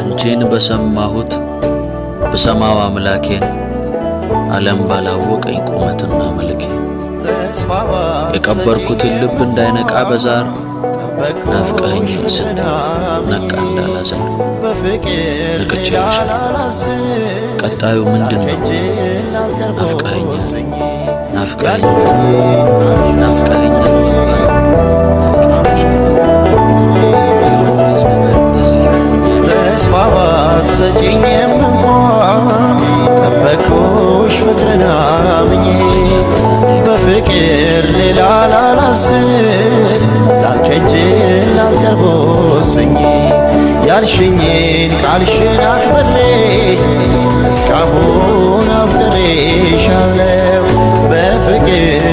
አንቺን በሰማሁት በሰማው አምላኬን ዓለም ባላወቀኝ ቁመትና መልኬ የቀበርኩትን ልብ እንዳይነቃ በዛር ናፍቀኸኝ ስትል ነቃ እንዳላዘር ነቅቼልሻለሁ። ቀጣዩ ምንድነው? ናፍቀኸኝ ተስፋ ባትሰጪኝም እንኳን ጠበቅኩሽ ፍቅርን አምኜ በፍቅር ሌላ ላላስብ ላልከጅ ላልቀርብ ወስኜ ያልሽኝን ቃልሽን አክብሬ እስካሁን አፍቅሬሻለሁ በፍቅር